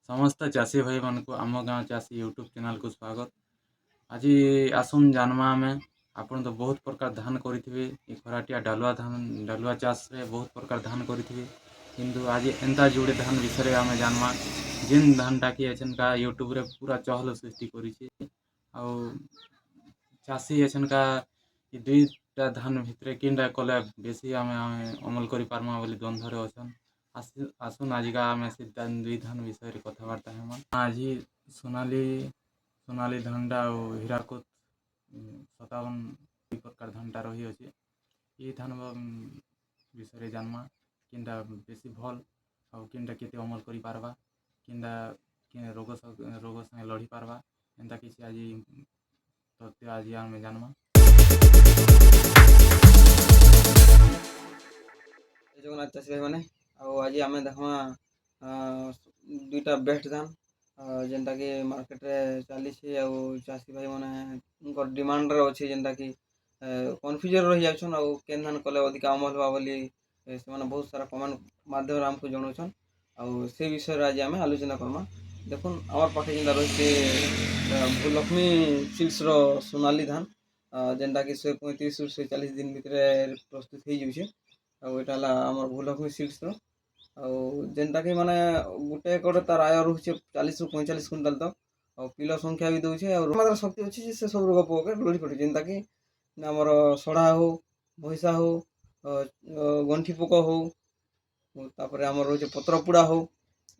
समस्त चाषी भाई मन को आम गाँव चाषी यूट्यूब चैनल को स्वागत। आज आसुन जानमा आमे आपन तो बहुत प्रकार धान करिथिबे ए खराटिया डालुआ चाष रे बहुत प्रकार धान करिथिबे किंतु आज एंता जोड़े धान विषय आमे जानमा जिन धान टाकी एछन का यूट्यूब रे पूरा चहल सृष्टि करिछि आ चाषी एछन का ई दुईटा धान भितरे किनटा कले बेसी आमे अमल करि पारमा बोली द्वंद्व रे अछन। आसुन आजिका आमे से दुई धान विषय रे कथबार्ता हेमा। आज सोनाली धानटा और हीराकुद 57 दुई प्रकार धानटा रही अछि। ये धान विषय रे जानमा किनटा बेसी भल और किनटा केते अमल करि पारबा किनटा के रोग संगे लड़ी पारबा एंता किछि आज तथ्य आज आमे जानमा। जगन्नाथ चाषी भाई मैंने आज आम देखा दुईटा बेस्ट धान जेनटा कि मार्केट रे चली चाषी भाई मैंने डिमांड रे अच्छे जेनटा कि कन्फ्यूजन रही जाछन आ केन धान कले अधिक अमल हवा बोली से बहुत सारा कमेंट माध्यम आमको जनाउछन आ से विषय आज आम आलोचना करमा। देखुन आमर पाखे जेनटा रही भूलक्ष्मी सीड्स रो सोनाली धान जेनटा कि 135 ରୁ 140 दिन भितर प्रस्तुत हो जाए आमर भूलक्ष्मी सीड्स रो जेनटा कि माने गुटे एकड़ तार आय रोचे 40 ରୁ 45 क्विंटाल तक और पिलो संख्या भी दौचे और मात्र शक्ति अच्छी से सब रोग पोके लड़ी पड़े जेनटा कि आमर सड़ा हो भैसा हो गंठी पोक हो तापर आमर रोचे पत्र पुड़ा हो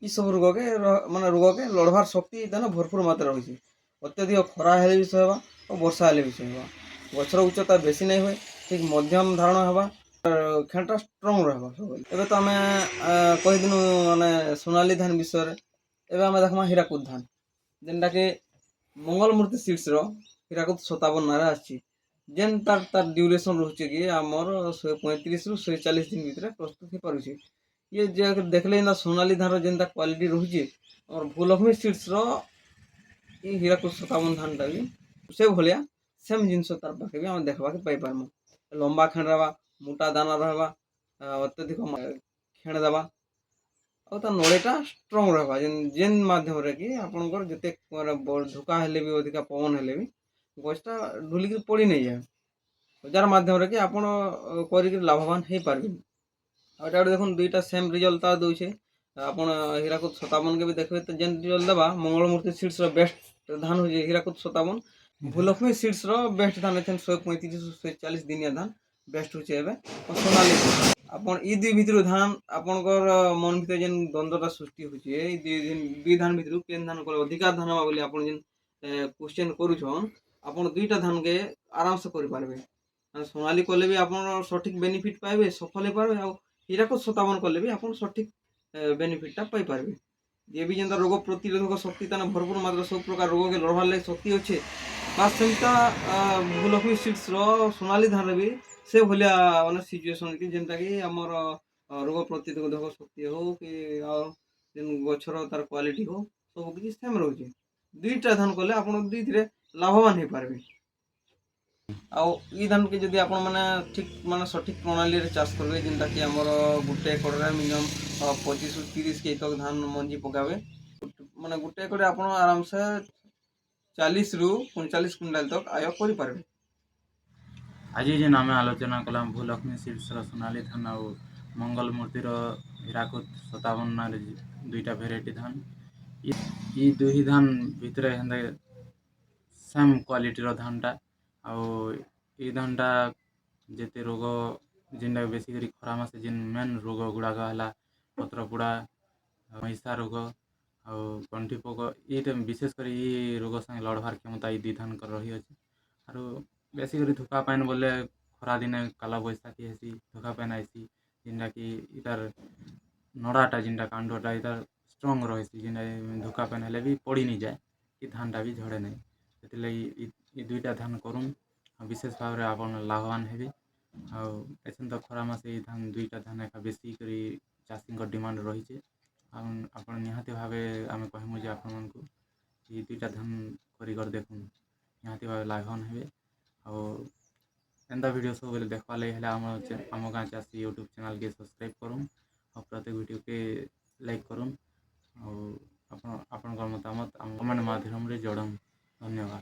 ई सब रोग के माने रोग के लड़वार शक्ति देना भरपूर मात्रा रही। अत्यधिक खरा हेले भी सहबा और वर्षा हेले भी सहबा गछर उच्चता बेसी नहीं हुए ठीक मध्यम धारण हवा खेलटा स्ट्रंग रहबा सब। एबे तो आमे कहि दिनु माने सोनाली धान विषय रे एबे आमे देखमा हीराकुद धान जेनटा कि मंगल मूर्ति सीड्स रो हीराकुद 57 नारा आछि जेन तार ड्यूरेशन रहउचे कि हमर 135 ରୁ 140 दिन भितर प्रस्तुत हो पारुछि। ये जे देखले ना सोनाली धान रो जेनता क्वालिटी रहउचे और भूलक्ष्मी सीड्स रो ई हीराकुद 57 धान टा भी से भलिया सेम जिनस तार पाखे भी हम देखबा के पाई पारमु। लंबा खेण रहबा मोटा दाना रहबा अत्यधिक खेण देबा और ता नड़ेटा स्ट्रंग रहबा जेन माध्यम रे कि आपनकर जते धोका हेले भी अधिका पवन हेले भी गछटा ढुलिक पड़ी नहीं जाए जार माध्यम रे कि आपण करिक लाभवान हे पारबे। आटा देखुन दुईटा सेम रिजल्ट ता दउछे आपण हीराकुद 57 के भी देखबे तो जेन रिजल्ट देबा मंगल मूर्ति सीड्स रो बेस्ट धान हो जे हीराकुद 57 भूलक्ष्मी सीड्स रो बेस्ट धान एथन 135 ରୁ 140 दिनिया धान बेस्ट होचे एबे सोनाली आपण ई दुई भितर धान आपनकर मन भितर जेन द्वंद्वता सृष्टि होचे ई दुई धान भितर केन धान को अधिकार धान बा बोली आपण जेन क्वेश्चन करूछन आपण दुईटा धान के आराम से करि पारबे। सोनाली कले भी आपण सठिक बेनिफिट पाइबे सफल हे पारबे आ हीराकुद 57 कले भी आपण सठिक बेनिफिट पाई पारबे। ये भी जेनता रोग प्रतिरोधक शक्ति ताना भरपूर मात्रा सब प्रकार रोग के लड़वार लाग शक्ति अच्छे बात सेमता भूलक्ष्मी सीड्स रो सोनाली धान भी से भलिया माने सिचुएशन कि जेनता कि हमर रोग प्रतिरोधक शक्ति हो कि जेन गछर तार क्वालिटी हो सब किछि सेम रहउचे दुईटा धान कले आपण दुईथिरे लाभवान हे पारबे। आ ई धान के जदि आपण माने ठीक माने सठिक प्रणाली रे चाष करबे जेनता कि हमर गुटे एकड़ रे मिनिमम 25 ରୁ 30 के तक धान मंजी पकावे माने गुटे एकड़ आपण आराम से 40 ରୁ 45 क्विंटाल तक आय करि पारबे। आज जेन आमे आलोचना कला भूलक्ष्मी सीड्स रो सोनाली धान और मंगल मूर्ति रो हीराकुद 57 ना दुईटा वेराइटी धान ई दुही धान भितरे हंदे सेम क्वालिटी रो धानटा और ई धानटा जेते रोग जेनटा बेसी करी खरा मासे जेन मेन रोग गुड़ाक हला पत्र पुड़ा मैसा रोग और गंठी पोक ये विशेष कर ये रोग संगे लड़वार क्षमता ये धान कर रही अच्छे आरो बेसी करी धोका पाइन बोले खरा दिने काला बैसाखी हेसी धोका पाइन आइसी जेनटा कि इतार नड़ाटा जेनटा कांडटा इतार स्ट्रंग रही जेनटा धोका पाइन हेले भी पड़ी नहीं जाए कि धानटा भी झड़े नहीं से दुईटा धान करूँ विशेष भाव में आप लाभवान हेबे। आसन तो खरा मासे धान दुईटा धान एका बेसी करी चाषी डिमांड रही आप निहाती भाव आम कहमु जे आपण मानकु ये दुईटा धान कर देखूँ निहाती भाव लाभवान हेबे। एंता वीडियो सब देखवा लगे आम गाँव चाषी यूट्यूब चैनल के सब्सक्राइब करूँ और प्रत्येक वीडियो के लाइक करूँ और ମତାମତ ଆମ କମେଣ୍ଟ ମାଧ୍ୟମରେ ଜଣାନ୍ତୁ। ଧନ୍ୟବାଦ।